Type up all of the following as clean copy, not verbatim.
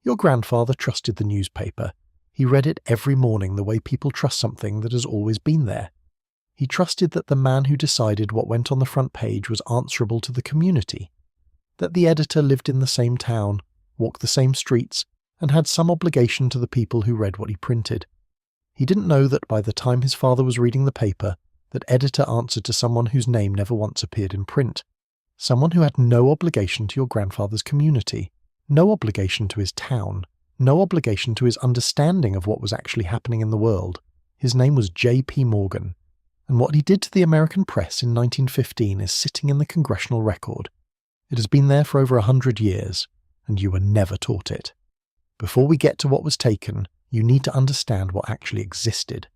Your grandfather trusted the newspaper. He read it every morning the way people trust something that has always been there. He trusted that the man who decided what went on the front page was answerable to the community, that the editor lived in the same town, walked the same streets, and had some obligation to the people who read what he printed. He didn't know that by the time his father was reading the paper, that editor answered to someone whose name never once appeared in print, someone who had no obligation to your grandfather's community, no obligation to his town, no obligation to his understanding of what was actually happening in the world. His name was J.P. Morgan, and what he did to the American press in 1915 is sitting in the congressional record. It has been there for over 100 years, and you were never taught it. Before we get to what was taken, you need to understand what actually existed,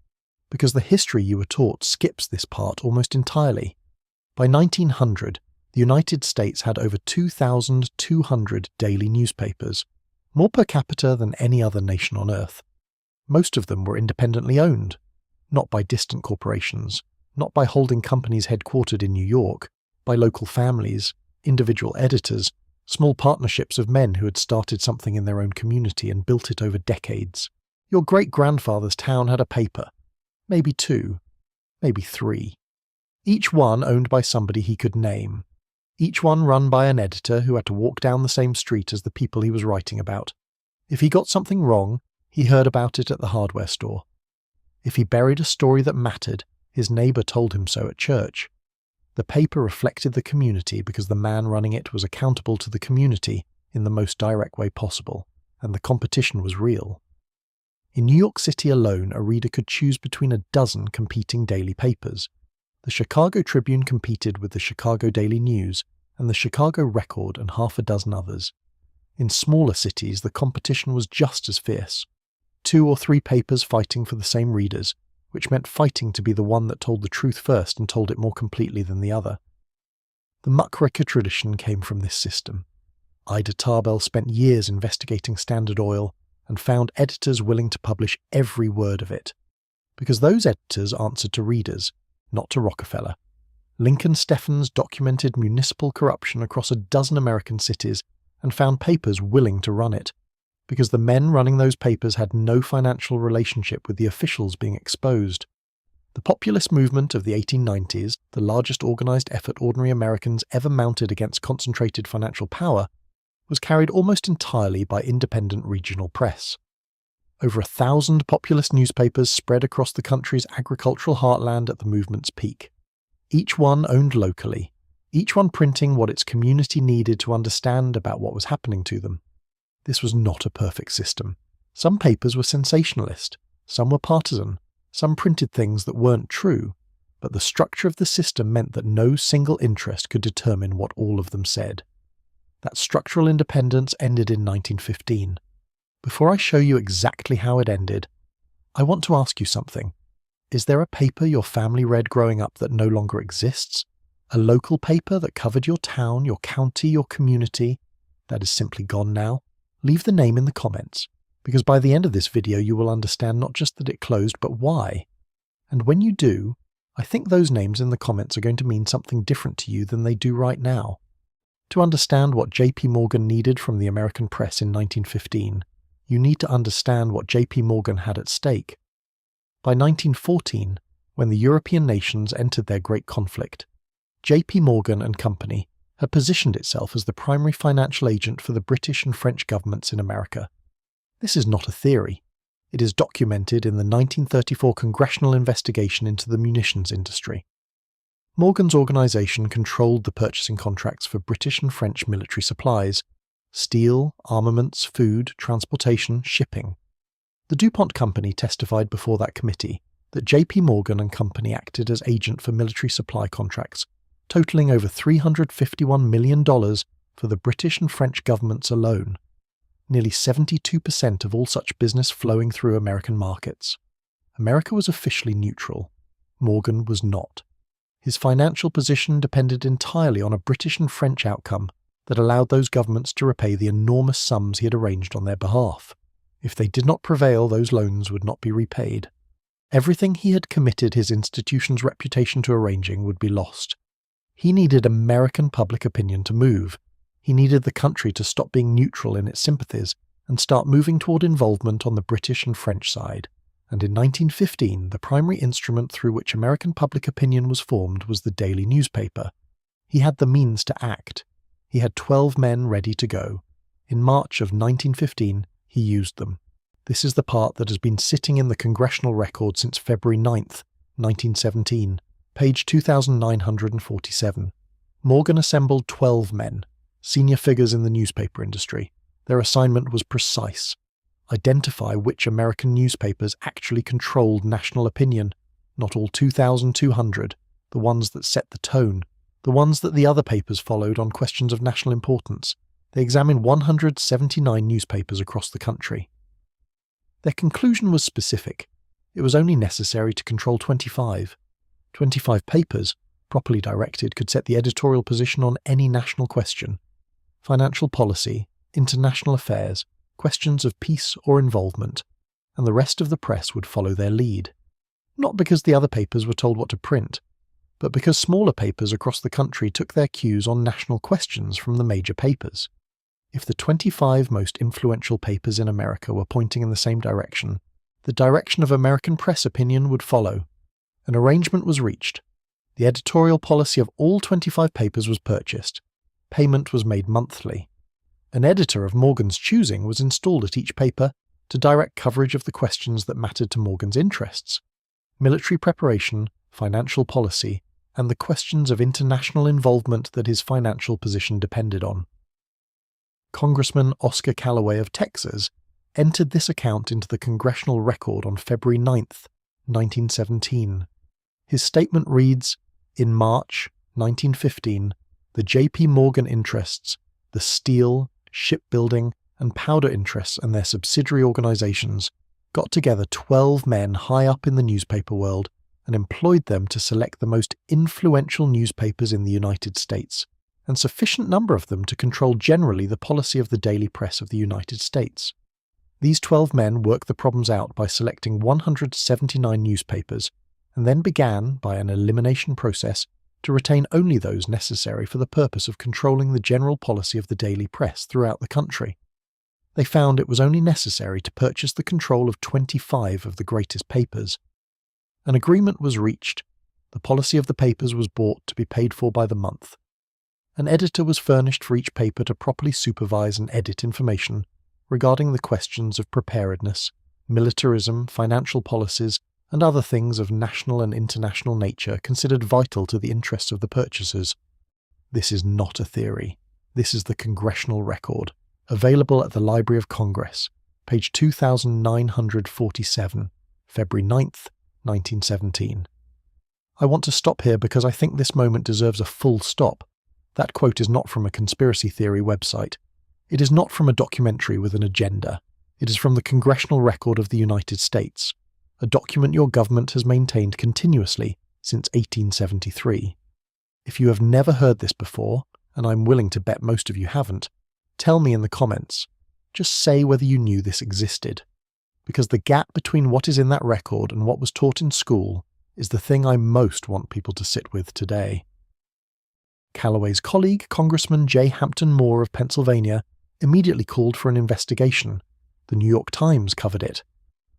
because the history you were taught skips this part almost entirely. By 1900, the United States had over 2,200 daily newspapers, more per capita than any other nation on Earth. Most of them were independently owned, not by distant corporations, not by holding companies headquartered in New York, by local families, individual editors, small partnerships of men who had started something in their own community and built it over decades. Your great-grandfather's town had a paper, maybe 2, maybe 3, each one owned by somebody he could name, each one run by an editor who had to walk down the same street as the people he was writing about. If he got something wrong, he heard about it at the hardware store. If he buried a story that mattered, his neighbor told him so at church. The paper reflected the community because the man running it was accountable to the community in the most direct way possible, and the competition was real. In New York City alone, a reader could choose between a dozen competing daily papers. The Chicago Tribune competed with the Chicago Daily News and the Chicago Record and half a dozen others. In smaller cities, the competition was just as fierce. 2 or 3 papers fighting for the same readers, which meant fighting to be the one that told the truth first and told it more completely than the other. The muckraker tradition came from this system. Ida Tarbell spent years investigating Standard Oil and found editors willing to publish every word of it, because those editors answered to readers, not to Rockefeller. Lincoln Steffens documented municipal corruption across a dozen American cities and found papers willing to run it, because the men running those papers had no financial relationship with the officials being exposed. The populist movement of the 1890s, the largest organized effort ordinary Americans ever mounted against concentrated financial power, was carried almost entirely by independent regional press. Over 1,000 populist newspapers spread across the country's agricultural heartland at the movement's peak. Each one owned locally, each one printing what its community needed to understand about what was happening to them. This was not a perfect system. Some papers were sensationalist, some were partisan, some printed things that weren't true, but the structure of the system meant that no single interest could determine what all of them said. That structural independence ended in 1915. Before I show you exactly how it ended, I want to ask you something. Is there a paper your family read growing up that no longer exists? A local paper that covered your town, your county, your community, that is simply gone now? Leave the name in the comments, because by the end of this video you will understand not just that it closed, but why. And when you do, I think those names in the comments are going to mean something different to you than they do right now. To understand what J.P. Morgan needed from the American press in 1915, you need to understand what J.P. Morgan had at stake. By 1914, when the European nations entered their great conflict, J.P. Morgan and Company had positioned itself as the primary financial agent for the British and French governments in America. This is not a theory. It is documented in the 1934 congressional investigation into the munitions industry. Morgan's organization controlled the purchasing contracts for British and French military supplies: steel, armaments, food, transportation, shipping. The DuPont Company testified before that committee that J.P. Morgan and Company acted as agent for military supply contracts, totaling over $351 million for the British and French governments alone, nearly 72% of all such business flowing through American markets. America was officially neutral. Morgan was not. His financial position depended entirely on a British and French outcome that allowed those governments to repay the enormous sums he had arranged on their behalf. If they did not prevail, those loans would not be repaid. Everything he had committed his institution's reputation to arranging would be lost. He needed American public opinion to move. He needed the country to stop being neutral in its sympathies and start moving toward involvement on the British and French side. And in 1915, the primary instrument through which American public opinion was formed was the daily newspaper. He had the means to act. He had 12 men ready to go. In March of 1915, he used them. This is the part that has been sitting in the congressional record since February 9th, 1917, page 2947. Morgan assembled 12 men, senior figures in the newspaper industry. Their assignment was precise. Identify which American newspapers actually controlled national opinion, not all 2,200, the ones that set the tone, the ones that the other papers followed on questions of national importance. They examined 179 newspapers across the country. Their conclusion was specific. It was only necessary to control 25. 25 papers, properly directed, could set the editorial position on any national question. Financial policy, international affairs, questions of peace or involvement, and the rest of the press would follow their lead. Not because the other papers were told what to print, but because smaller papers across the country took their cues on national questions from the major papers. If the 25 most influential papers in America were pointing in the same direction, the direction of American press opinion would follow. An arrangement was reached. The editorial policy of all 25 papers was purchased. Payment was made monthly. An editor of Morgan's choosing was installed at each paper to direct coverage of the questions that mattered to Morgan's interests: military preparation, financial policy, and the questions of international involvement that his financial position depended on. Congressman Oscar Callaway of Texas entered this account into the congressional record on February 9th, 1917. His statement reads, "In March 1915, the J.P. Morgan interests, the steel, shipbuilding, and powder interests and their subsidiary organizations got together 12 men high up in the newspaper world and employed them to select the most influential newspapers in the United States, and sufficient number of them to control generally the policy of the daily press of the United States. These 12 men worked the problems out by selecting 179 newspapers, and then began, by an elimination process, to retain only those necessary for the purpose of controlling the general policy of the daily press throughout the country. They found it was only necessary to purchase the control of 25 of the greatest papers. An agreement was reached. The policy of the papers was bought to be paid for by the month. An editor was furnished for each paper to properly supervise and edit information regarding the questions of preparedness, militarism, financial policies, and other things of national and international nature considered vital to the interests of the purchasers. This is not a theory. This is the congressional record, available at the Library of Congress, page 2947, February 9th, 1917. I want to stop here because I think this moment deserves a full stop. That quote is not from a conspiracy theory website. It is not from a documentary with an agenda. It is from the congressional record of the United States, a document your government has maintained continuously since 1873. If you have never heard this before, and I'm willing to bet most of you haven't, tell me in the comments. Just say whether you knew this existed. Because the gap between what is in that record and what was taught in school is the thing I most want people to sit with today. Callaway's colleague, Congressman J. Hampton Moore of Pennsylvania, immediately called for an investigation. The New York Times covered it.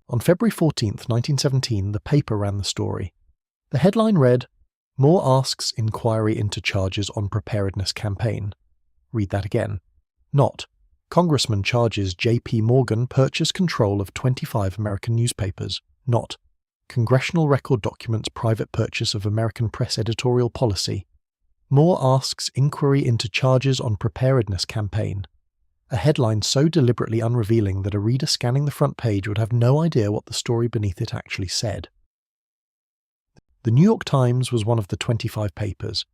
On February 14th, 1917, the paper ran the story. The headline read, "Moore asks inquiry into charges on preparedness campaign." Read that again. Not, Congressman charges J.P. Morgan purchase control of 25 American newspapers. Not, Congressional Record documents private purchase of American press editorial policy. Moore asks inquiry into charges on preparedness campaign. A headline so deliberately unrevealing that a reader scanning the front page would have no idea what the story beneath it actually said. The New York Times was one of the 25 papers.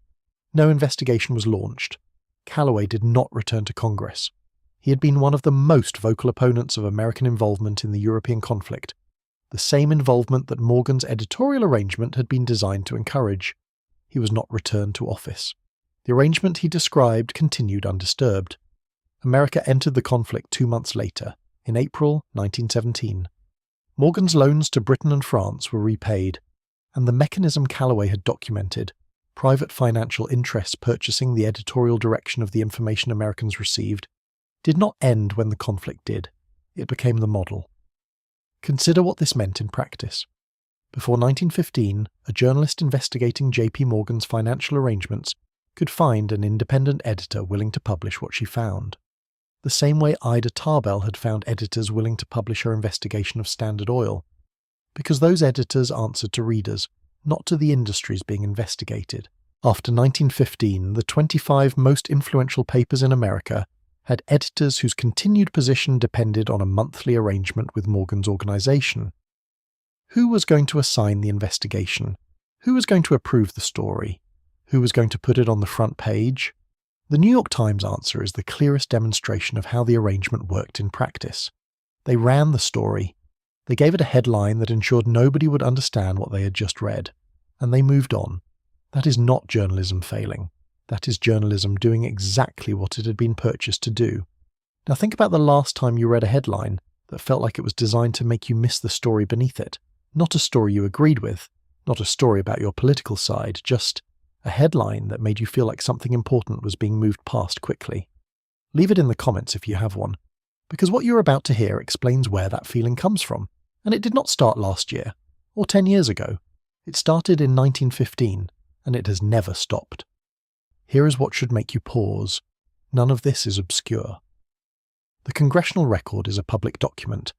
No investigation was launched. Callaway did not return to Congress. He had been one of the most vocal opponents of American involvement in the European conflict, the same involvement that Morgan's editorial arrangement had been designed to encourage. He was not returned to office. The arrangement he described continued undisturbed. America entered the conflict 2 months later, in April 1917. Morgan's loans to Britain and France were repaid, and the mechanism Callaway had documented, private financial interests purchasing the editorial direction of the information Americans received, did not end when the conflict did. It became the model. Consider what this meant in practice. Before 1915, a journalist investigating JP Morgan's financial arrangements could find an independent editor willing to publish what she found. The same way Ida Tarbell had found editors willing to publish her investigation of Standard Oil, because those editors answered to readers, not to the industries being investigated. After 1915, the 25 most influential papers in America had editors whose continued position depended on a monthly arrangement with Morgan's organization. Who was going to assign the investigation? Who was going to approve the story? Who was going to put it on the front page? The New York Times answer is the clearest demonstration of how the arrangement worked in practice. They ran the story. They gave it a headline that ensured nobody would understand what they had just read, and they moved on. That is not journalism failing. That is journalism doing exactly what it had been purchased to do. Now think about the last time you read a headline that felt like it was designed to make you miss the story beneath it. Not a story you agreed with, not a story about your political side, just a headline that made you feel like something important was being moved past quickly. Leave it in the comments if you have one, because what you're about to hear explains where that feeling comes from. And it did not start last year, or 10 years ago. It started in 1915, and it has never stopped. Here is what should make you pause. None of this is obscure. The Congressional Record is a public document.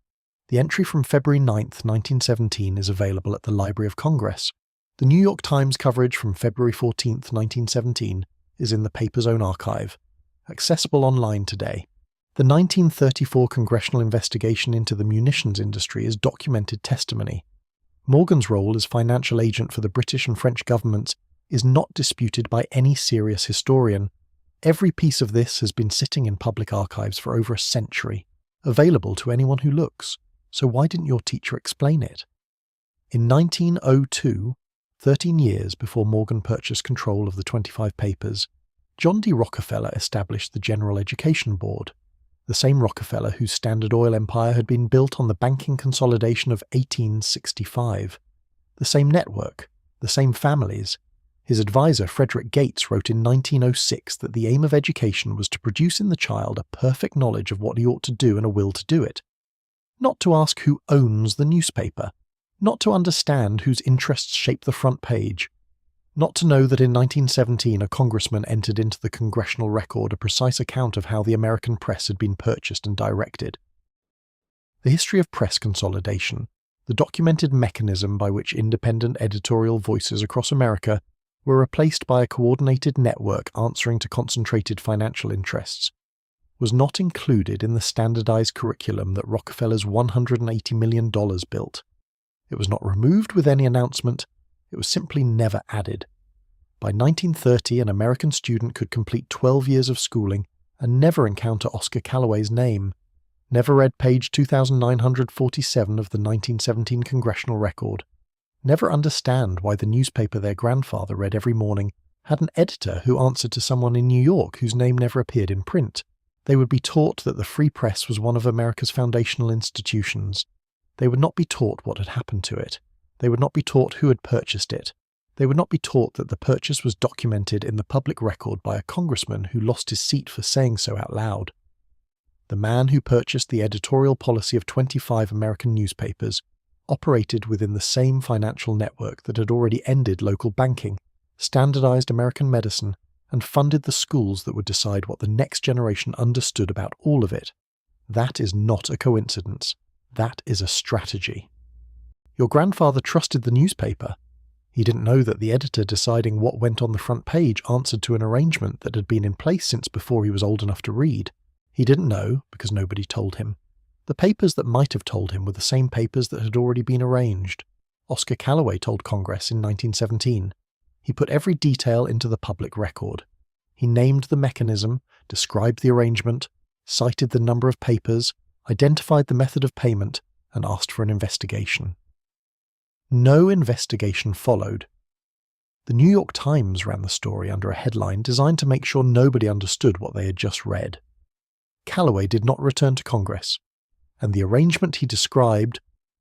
The entry from February 9th, 1917 is available at the Library of Congress. The New York Times coverage from February 14th, 1917 is in the paper's own archive, accessible online today. The 1934 congressional investigation into the munitions industry is documented testimony. Morgan's role as financial agent for the British and French governments is not disputed by any serious historian. Every piece of this has been sitting in public archives for over a century, available to anyone who looks. So why didn't your teacher explain it? In 1902, 13 years before Morgan purchased control of the 25 papers, John D. Rockefeller established the General Education Board, the same Rockefeller whose Standard Oil empire had been built on the banking consolidation of 1865. The same network, the same families. His advisor, Frederick Gates, wrote in 1906 that the aim of education was to produce in the child a perfect knowledge of what he ought to do and a will to do it. Not to ask who owns the newspaper, not to understand whose interests shape the front page, not to know that in 1917 a congressman entered into the Congressional Record a precise account of how the American press had been purchased and directed. The history of press consolidation, the documented mechanism by which independent editorial voices across America were replaced by a coordinated network answering to concentrated financial interests, was not included in the standardized curriculum that Rockefeller's $180 million built. It was not removed with any announcement. It was simply never added. By 1930, an American student could complete 12 years of schooling and never encounter Oscar Callaway's name, never read page 2947 of the 1917 Congressional Record, never understand why the newspaper their grandfather read every morning had an editor who answered to someone in New York whose name never appeared in print. They would be taught that the free press was one of America's foundational institutions. They would not be taught what had happened to it. They would not be taught who had purchased it. They would not be taught that the purchase was documented in the public record by a congressman who lost his seat for saying so out loud. The man who purchased the editorial policy of 25 American newspapers operated within the same financial network that had already ended local banking, standardized American medicine, and funded the schools that would decide what the next generation understood about all of it. That is not a coincidence. That is a strategy. Your grandfather trusted the newspaper. He didn't know that the editor deciding what went on the front page answered to an arrangement that had been in place since before he was old enough to read. He didn't know, because nobody told him. The papers that might have told him were the same papers that had already been arranged. Oscar Callaway told Congress in 1917. He put every detail into the public record. He named the mechanism, described the arrangement, cited the number of papers, identified the method of payment, and asked for an investigation. No investigation followed. The New York Times ran the story under a headline designed to make sure nobody understood what they had just read. Callaway did not return to Congress, and the arrangement he described,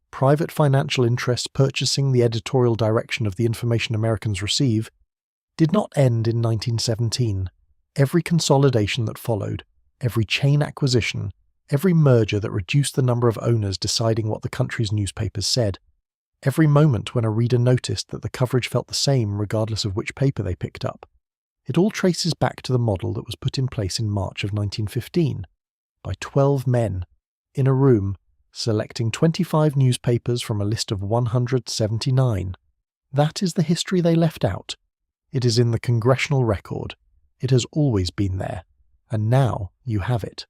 private financial interests purchasing the editorial direction of the information Americans receive, did not end in 1917. Every consolidation that followed, every chain acquisition, every merger that reduced the number of owners deciding what the country's newspapers said, every moment when a reader noticed that the coverage felt the same regardless of which paper they picked up. It all traces back to the model that was put in place in March of 1915 by 12 men in a room selecting 25 newspapers from a list of 179. That is the history they left out. It is in the congressional record. It has always been there, and now you have it.